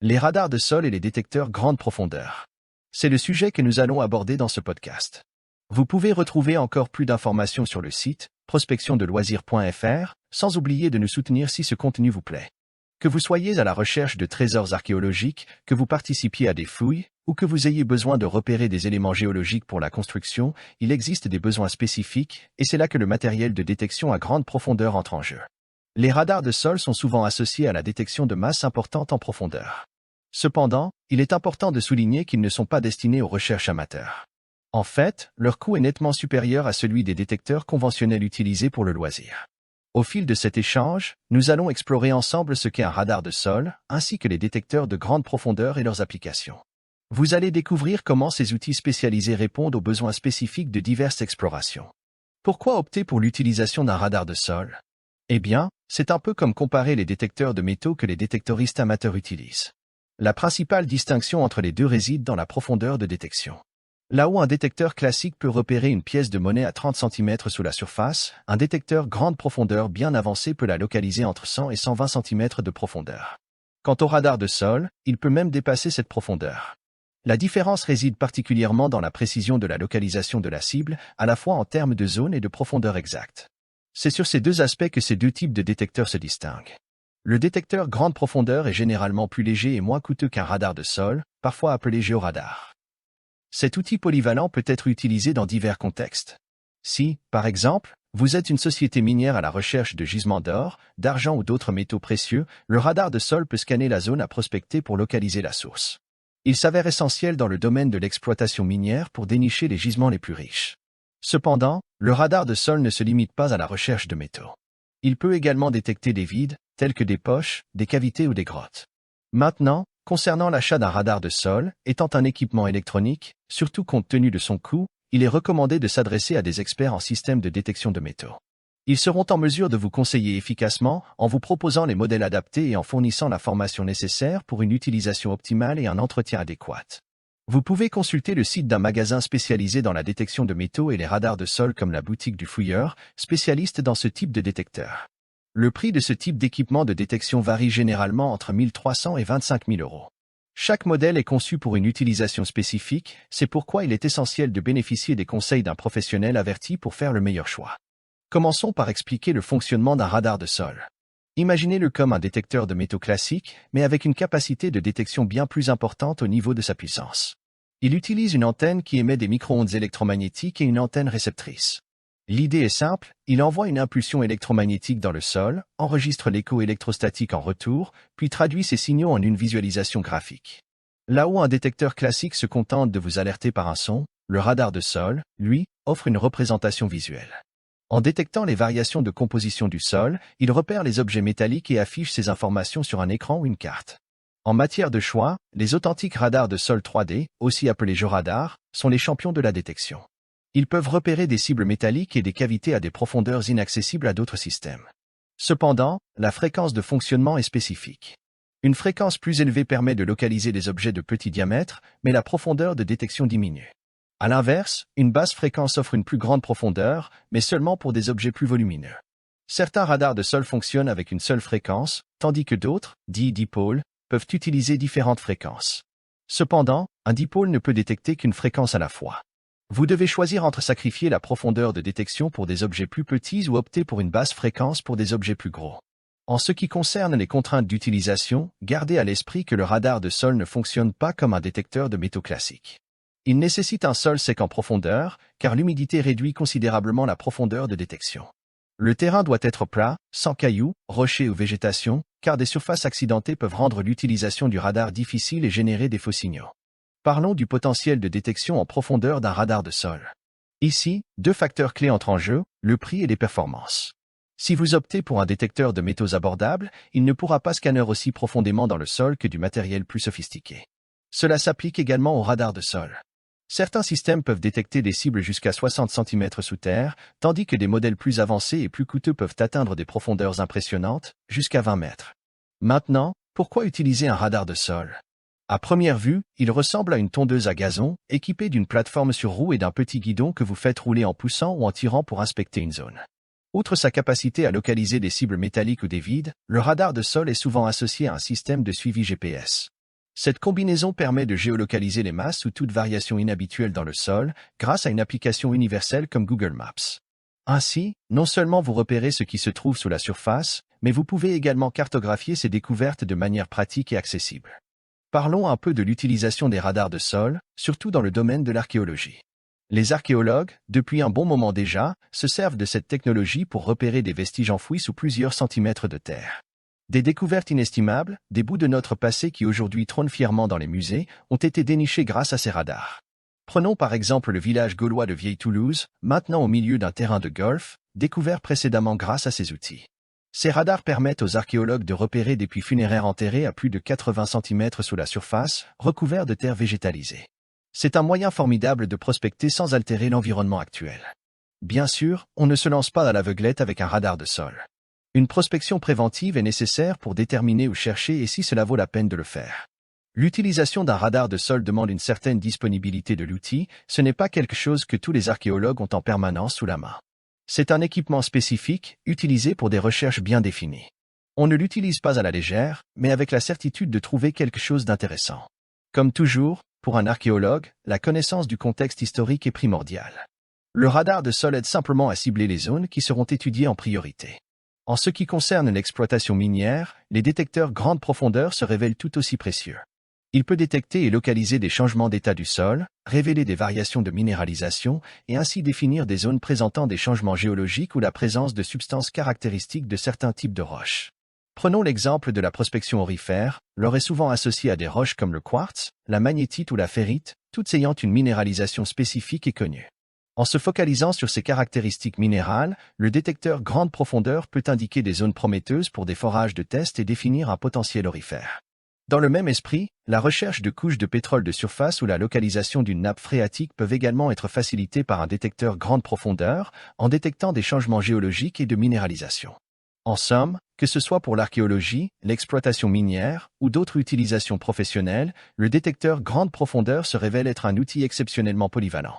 Les radars de sol et les détecteurs grande profondeur. C'est le sujet que nous allons aborder dans ce podcast. Vous pouvez retrouver encore plus d'informations sur le site prospectiondeloisirs.fr, sans oublier de nous soutenir si ce contenu vous plaît. Que vous soyez à la recherche de trésors archéologiques, que vous participiez à des fouilles, ou que vous ayez besoin de repérer des éléments géologiques pour la construction, il existe des besoins spécifiques, et c'est là que le matériel de détection à grande profondeur entre en jeu. Les radars de sol sont souvent associés à la détection de masses importantes en profondeur. Cependant, il est important de souligner qu'ils ne sont pas destinés aux recherches amateurs. En fait, leur coût est nettement supérieur à celui des détecteurs conventionnels utilisés pour le loisir. Au fil de cet échange, nous allons explorer ensemble ce qu'est un radar de sol, ainsi que les détecteurs de grande profondeur et leurs applications. Vous allez découvrir comment ces outils spécialisés répondent aux besoins spécifiques de diverses explorations. Pourquoi opter pour l'utilisation d'un radar de sol? Eh bien, c'est un peu comme comparer les détecteurs de métaux que les détectoristes amateurs utilisent. La principale distinction entre les deux réside dans la profondeur de détection. Là où un détecteur classique peut repérer une pièce de monnaie à 30 cm sous la surface, un détecteur grande profondeur bien avancé peut la localiser entre 100 et 120 cm de profondeur. Quant au radar de sol, il peut même dépasser cette profondeur. La différence réside particulièrement dans la précision de la localisation de la cible, à la fois en termes de zone et de profondeur exacte. C'est sur ces deux aspects que ces deux types de détecteurs se distinguent. Le détecteur grande profondeur est généralement plus léger et moins coûteux qu'un radar de sol, parfois appelé géoradar. Cet outil polyvalent peut être utilisé dans divers contextes. Si, par exemple, vous êtes une société minière à la recherche de gisements d'or, d'argent ou d'autres métaux précieux, le radar de sol peut scanner la zone à prospecter pour localiser la source. Il s'avère essentiel dans le domaine de l'exploitation minière pour dénicher les gisements les plus riches. Cependant, le radar de sol ne se limite pas à la recherche de métaux. Il peut également détecter des vides, tels que des poches, des cavités ou des grottes. Maintenant, concernant l'achat d'un radar de sol, étant un équipement électronique, surtout compte tenu de son coût, il est recommandé de s'adresser à des experts en système de détection de métaux. Ils seront en mesure de vous conseiller efficacement en vous proposant les modèles adaptés et en fournissant la formation nécessaire pour une utilisation optimale et un entretien adéquat. Vous pouvez consulter le site d'un magasin spécialisé dans la détection de métaux et les radars de sol comme la boutique du fouilleur, spécialiste dans ce type de détecteur. Le prix de ce type d'équipement de détection varie généralement entre 1 300 et 25 000 euros. Chaque modèle est conçu pour une utilisation spécifique, c'est pourquoi il est essentiel de bénéficier des conseils d'un professionnel averti pour faire le meilleur choix. Commençons par expliquer le fonctionnement d'un radar de sol. Imaginez-le comme un détecteur de métaux classique, mais avec une capacité de détection bien plus importante au niveau de sa puissance. Il utilise une antenne qui émet des micro-ondes électromagnétiques et une antenne réceptrice. L'idée est simple, il envoie une impulsion électromagnétique dans le sol, enregistre l'écho électrostatique en retour, puis traduit ces signaux en une visualisation graphique. Là où un détecteur classique se contente de vous alerter par un son, le radar de sol, lui, offre une représentation visuelle. En détectant les variations de composition du sol, il repère les objets métalliques et affiche ces informations sur un écran ou une carte. En matière de choix, les authentiques radars de sol 3D, aussi appelés géoradars, sont les champions de la détection. Ils peuvent repérer des cibles métalliques et des cavités à des profondeurs inaccessibles à d'autres systèmes. Cependant, la fréquence de fonctionnement est spécifique. Une fréquence plus élevée permet de localiser des objets de petit diamètre, mais la profondeur de détection diminue. À l'inverse, une basse fréquence offre une plus grande profondeur, mais seulement pour des objets plus volumineux. Certains radars de sol fonctionnent avec une seule fréquence, tandis que d'autres, dits dipôles, peuvent utiliser différentes fréquences. Cependant, un dipôle ne peut détecter qu'une fréquence à la fois. Vous devez choisir entre sacrifier la profondeur de détection pour des objets plus petits ou opter pour une basse fréquence pour des objets plus gros. En ce qui concerne les contraintes d'utilisation, gardez à l'esprit que le radar de sol ne fonctionne pas comme un détecteur de métaux classique. Il nécessite un sol sec en profondeur, car l'humidité réduit considérablement la profondeur de détection. Le terrain doit être plat, sans cailloux, rochers ou végétation, car des surfaces accidentées peuvent rendre l'utilisation du radar difficile et générer des faux signaux. Parlons du potentiel de détection en profondeur d'un radar de sol. Ici, deux facteurs clés entrent en jeu, le prix et les performances. Si vous optez pour un détecteur de métaux abordable, il ne pourra pas scanner aussi profondément dans le sol que du matériel plus sophistiqué. Cela s'applique également aux radars de sol. Certains systèmes peuvent détecter des cibles jusqu'à 60 cm sous terre, tandis que des modèles plus avancés et plus coûteux peuvent atteindre des profondeurs impressionnantes, jusqu'à 20 mètres. Maintenant, pourquoi utiliser un radar de sol? À première vue, il ressemble à une tondeuse à gazon, équipée d'une plateforme sur roue et d'un petit guidon que vous faites rouler en poussant ou en tirant pour inspecter une zone. Outre sa capacité à localiser des cibles métalliques ou des vides, le radar de sol est souvent associé à un système de suivi GPS. Cette combinaison permet de géolocaliser les masses ou toute variation inhabituelle dans le sol grâce à une application universelle comme Google Maps. Ainsi, non seulement vous repérez ce qui se trouve sous la surface, mais vous pouvez également cartographier ces découvertes de manière pratique et accessible. Parlons un peu de l'utilisation des radars de sol, surtout dans le domaine de l'archéologie. Les archéologues, depuis un bon moment déjà, se servent de cette technologie pour repérer des vestiges enfouis sous plusieurs centimètres de terre. Des découvertes inestimables, des bouts de notre passé qui aujourd'hui trônent fièrement dans les musées, ont été dénichés grâce à ces radars. Prenons par exemple le village gaulois de Vieille-Toulouse, maintenant au milieu d'un terrain de golf, découvert précédemment grâce à ces outils. Ces radars permettent aux archéologues de repérer des puits funéraires enterrés à plus de 80 cm sous la surface, recouverts de terre végétalisée. C'est un moyen formidable de prospecter sans altérer l'environnement actuel. Bien sûr, on ne se lance pas à l'aveuglette avec un radar de sol. Une prospection préventive est nécessaire pour déterminer où chercher et si cela vaut la peine de le faire. L'utilisation d'un radar de sol demande une certaine disponibilité de l'outil, ce n'est pas quelque chose que tous les archéologues ont en permanence sous la main. C'est un équipement spécifique, utilisé pour des recherches bien définies. On ne l'utilise pas à la légère, mais avec la certitude de trouver quelque chose d'intéressant. Comme toujours, pour un archéologue, la connaissance du contexte historique est primordiale. Le radar de sol aide simplement à cibler les zones qui seront étudiées en priorité. En ce qui concerne l'exploitation minière, les détecteurs grande profondeur se révèlent tout aussi précieux. Il peut détecter et localiser des changements d'état du sol, révéler des variations de minéralisation et ainsi définir des zones présentant des changements géologiques ou la présence de substances caractéristiques de certains types de roches. Prenons l'exemple de la prospection aurifère, l'or est souvent associé à des roches comme le quartz, la magnétite ou la ferrite, toutes ayant une minéralisation spécifique et connue. En se focalisant sur ces caractéristiques minérales, le détecteur grande profondeur peut indiquer des zones prometteuses pour des forages de test et définir un potentiel aurifère. Dans le même esprit, la recherche de couches de pétrole de surface ou la localisation d'une nappe phréatique peuvent également être facilitées par un détecteur grande profondeur en détectant des changements géologiques et de minéralisation. En somme, que ce soit pour l'archéologie, l'exploitation minière ou d'autres utilisations professionnelles, le détecteur grande profondeur se révèle être un outil exceptionnellement polyvalent.